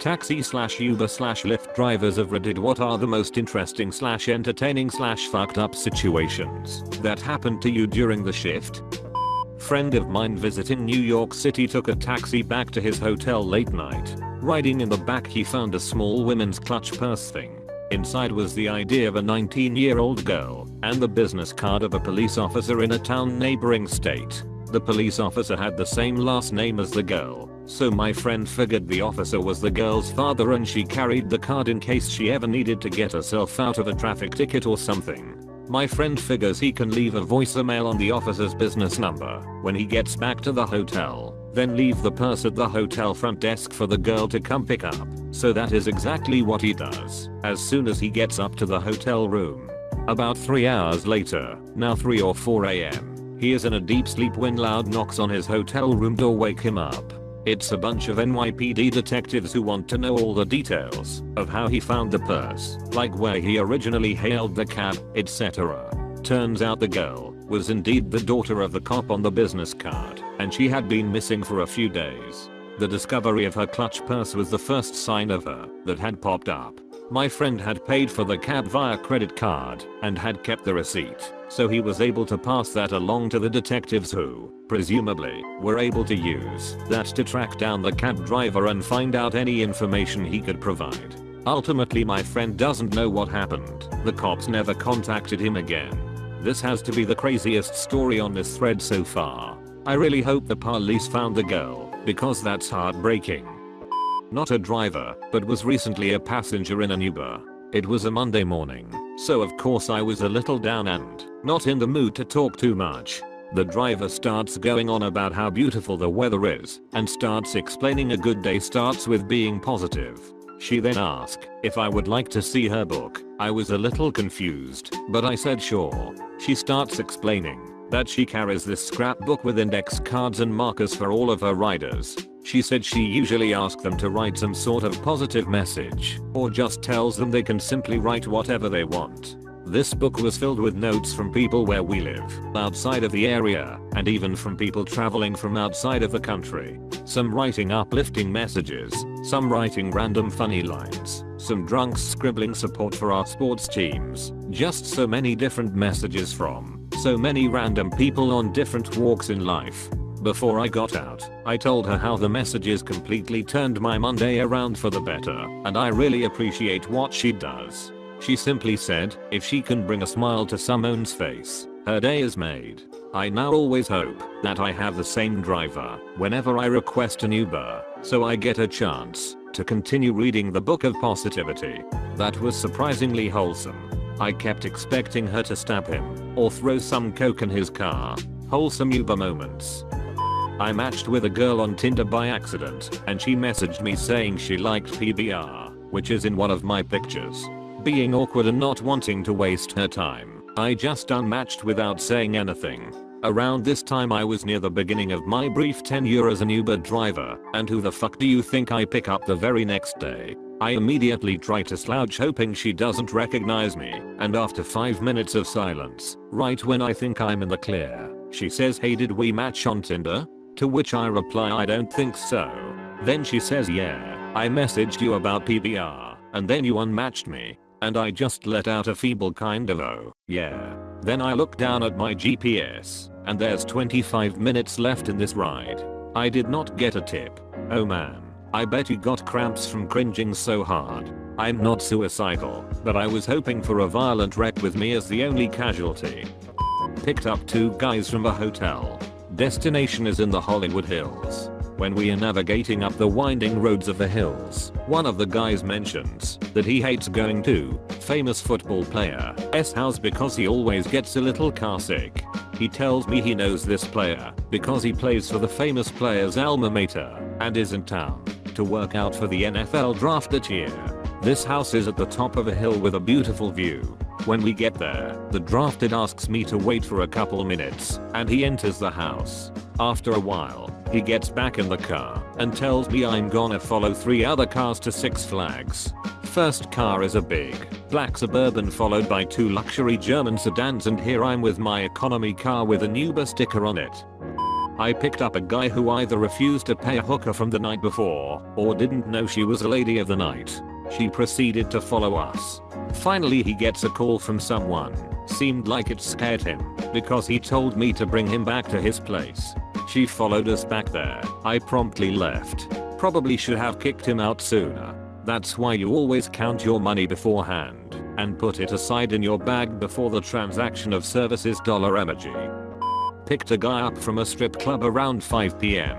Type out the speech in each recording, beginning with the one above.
Taxi slash Uber slash Lyft drivers of Reddit, what are the most interesting slash entertaining slash fucked up situations that happened to you during the shift? Friend of mine visiting New York City took a taxi back to his hotel late night. Riding in the back he found a small women's clutch purse thing. Inside was the ID of a 19-year-old girl and the business card of a police officer in a town neighboring state. The police officer had the same last name as the girl, so my friend figured the officer was the girl's father and she carried the card in case she ever needed to get herself out of a traffic ticket or something. My friend figures he can leave a voicemail on the officer's business number when he gets back to the hotel, then leave the purse at the hotel front desk for the girl to come pick up. So that is exactly what he does as soon as he gets up to the hotel room. About 3 hours later, now 3 or 4 AM, he is in a deep sleep when loud knocks on his hotel room door wake him up. It's a bunch of NYPD detectives who want to know all the details of how he found the purse, like where he originally hailed the cab, etc. Turns out the girl was indeed the daughter of the cop on the business card, and she had been missing for a few days. The discovery of her clutch purse was the first sign of her that had popped up. My friend had paid for the cab via credit card and had kept the receipt, so he was able to pass that along to the detectives who, presumably, were able to use that to track down the cab driver and find out any information he could provide. Ultimately my friend doesn't know what happened. The cops never contacted him again. This has to be the craziest story on this thread so far. I really hope the police found the girl, because that's heartbreaking. Not a driver, but was recently a passenger in an Uber. It was a Monday morning, so of course I was a little down and not in the mood to talk too much. The driver starts going on about how beautiful the weather is and starts explaining a good day starts with being positive. She then asked if I would like to see her book. I was a little confused, but I said sure. She starts explaining that she carries this scrapbook with index cards and markers for all of her riders. She said she usually asks them to write some sort of positive message, or just tells them they can simply write whatever they want. This book was filled with notes from people where we live, outside of the area, and even from people traveling from outside of the country. Some writing uplifting messages, some writing random funny lines, some drunks scribbling support for our sports teams. Just so many different messages from so many random people on different walks in life. Before I got out, I told her how the messages completely turned my Monday around for the better, and I really appreciate what she does. She simply said, if she can bring a smile to someone's face, her day is made. I now always hope that I have the same driver whenever I request an Uber, so I get a chance to continue reading the book of positivity. That was surprisingly wholesome. I kept expecting her to stab him or throw some coke in his car. Wholesome Uber moments. I matched with a girl on Tinder by accident and she messaged me saying she liked PBR, which is in one of my pictures. Being awkward and not wanting to waste her time, I just unmatched without saying anything. Around this time I was near the beginning of my brief tenure as an Uber driver, and who the fuck do you think I pick up the very next day? I immediately try to slouch hoping she doesn't recognize me, and after 5 minutes of silence, right when I think I'm in the clear, she says, hey, did we match on Tinder? To which I reply, I don't think so. Then she says, yeah, I messaged you about PBR, and then you unmatched me. And I just let out a feeble kind of oh, yeah. Then I look down at my GPS, and there's 25 minutes left in this ride. I did not get a tip. Oh man, I bet you got cramps from cringing so hard. I'm not suicidal, but I was hoping for a violent wreck with me as the only casualty. Picked up 2 guys from a hotel. Destination is in the Hollywood Hills. When we are navigating up the winding roads of the hills, one of the guys mentions that he hates going to famous football player's house because he always gets a little car sick. He tells me he knows this player because he plays for the famous player's alma mater and is in town to work out for the NFL draft that year. This house is at the top of a hill with a beautiful view. When we get there, the drafted asks me to wait for a couple minutes, and he enters the house. After a while, he gets back in the car and tells me I'm gonna follow 3 other cars to Six Flags. First car is a big, black Suburban followed by 2 luxury German sedans, and here I'm with my economy car with an Uber sticker on it. I picked up a guy who either refused to pay a hooker from the night before or didn't know she was a lady of the night. She proceeded to follow us. Finally he gets a call from someone. Seemed like it scared him because he told me to bring him back to his place. She followed us back there. I promptly left. Probably should have kicked him out sooner. That's why you always count your money beforehand and put it aside in your bag before the transaction of services. Emoji. Picked a guy up from a strip club around 5 PM.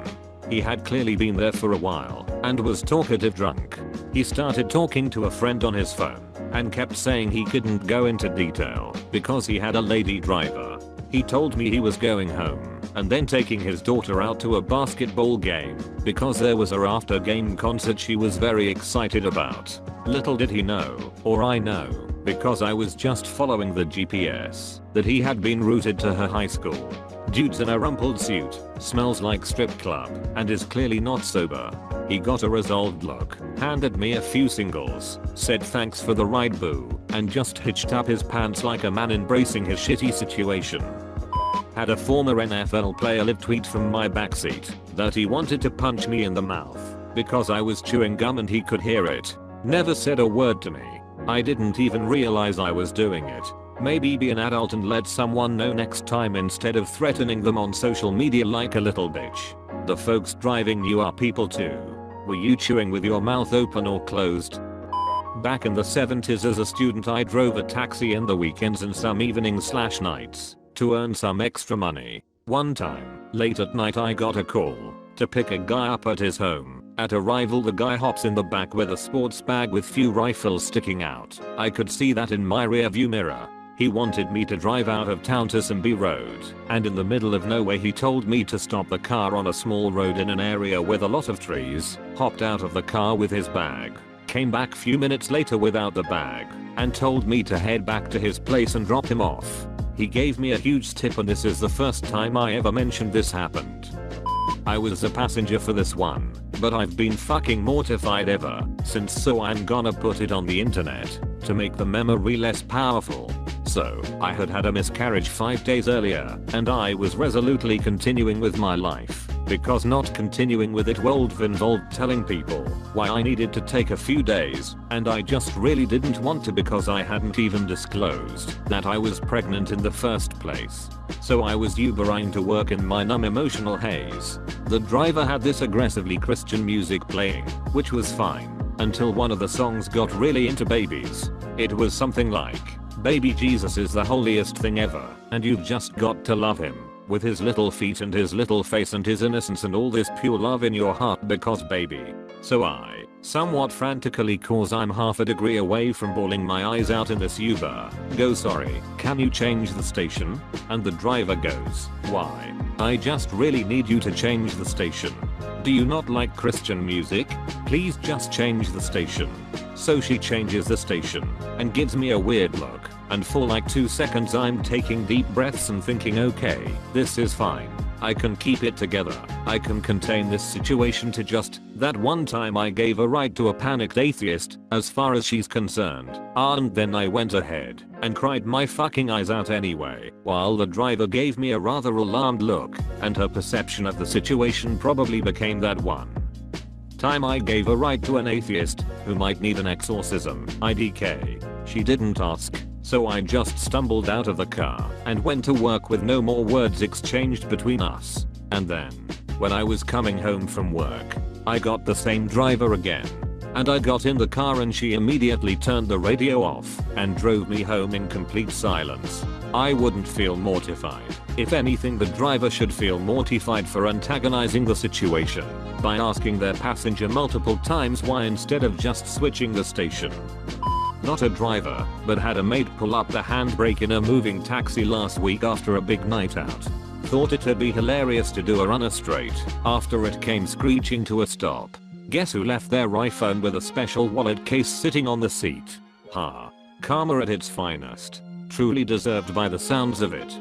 He had clearly been there for a while and was talkative drunk. He started talking to a friend on his phone and kept saying he couldn't go into detail because he had a lady driver. He told me he was going home and then taking his daughter out to a basketball game because there was a after game concert she was very excited about. Little did he know, or I know, because I was just following the GPS, that he had been routed to her high school. Dude's in a rumpled suit, smells like strip club, and is clearly not sober. He got a resolved look, handed me a few singles, said thanks for the ride boo, and just hitched up his pants like a man embracing his shitty situation. Had a former NFL player live tweet from my backseat that he wanted to punch me in the mouth because I was chewing gum and he could hear it. Never said a word to me. I didn't even realize I was doing it. Maybe be an adult and let someone know next time instead of threatening them on social media like a little bitch. The folks driving you are people too. Were you chewing with your mouth open or closed? Back in the 70s as a student I drove a taxi in the weekends and some evenings/nights to earn some extra money. One time, late at night I got a call to pick a guy up at his home. At arrival the guy hops in the back with a sports bag with few rifles sticking out. I could see that in my rearview mirror. He wanted me to drive out of town to some B road, and in the middle of nowhere he told me to stop the car on a small road in an area with a lot of trees, hopped out of the car with his bag, came back few minutes later without the bag, and told me to head back to his place and drop him off. He gave me a huge tip and this is the first time I ever mentioned this happened. I was a passenger for this one, but I've been fucking mortified ever since, so I'm gonna put it on the internet to make the memory less powerful. So, I had a miscarriage 5 days earlier and I was resolutely continuing with my life because not continuing with it would have involved telling people why I needed to take a few days, and I just really didn't want to because I hadn't even disclosed that I was pregnant in the first place. So I was Ubering to work in my numb emotional haze. The driver had this aggressively Christian music playing, which was fine, until one of the songs got really into babies. It was something like, "Baby Jesus is the holiest thing ever, and you've just got to love him, with his little feet and his little face and his innocence and all this pure love in your heart because baby." So I, somewhat frantically cause I'm half a degree away from bawling my eyes out in this Uber, go, "Sorry, can you change the station?" And the driver goes, "Why? I just really need you to change the station. Do you not like Christian music? Please just change the station." So she changes the station and gives me a weird look, and for like 2 seconds I'm taking deep breaths and thinking, okay, this is fine. I can keep it together. I can contain this situation to just that one time I gave a ride to a panicked atheist as far as she's concerned. And then I went ahead and cried my fucking eyes out anyway, while the driver gave me a rather alarmed look, and her perception of the situation probably became that one time I gave a ride to an atheist who might need an exorcism, IDK. She didn't ask, so I just stumbled out of the car and went to work with no more words exchanged between us. And then, when I was coming home from work, I got the same driver again. And I got in the car and she immediately turned the radio off and drove me home in complete silence. I wouldn't feel mortified. If anything, the driver should feel mortified for antagonizing the situation by asking their passenger multiple times why instead of just switching the station. Not a driver, but had a mate pull up the handbrake in a moving taxi last week after a big night out. Thought it'd be hilarious to do a runner straight after it came screeching to a stop. Guess who left their iPhone with a special wallet case sitting on the seat? Ha. Karma at its finest. Truly deserved by the sounds of it.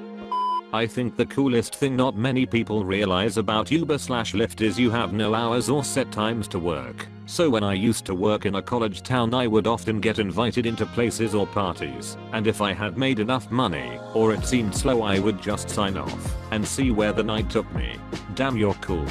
I think the coolest thing not many people realize about Uber/Lyft is you have no hours or set times to work. So when I used to work in a college town, I would often get invited into places or parties, and if I had made enough money or it seemed slow, I would just sign off and see where the night took me. Damn, you're cool.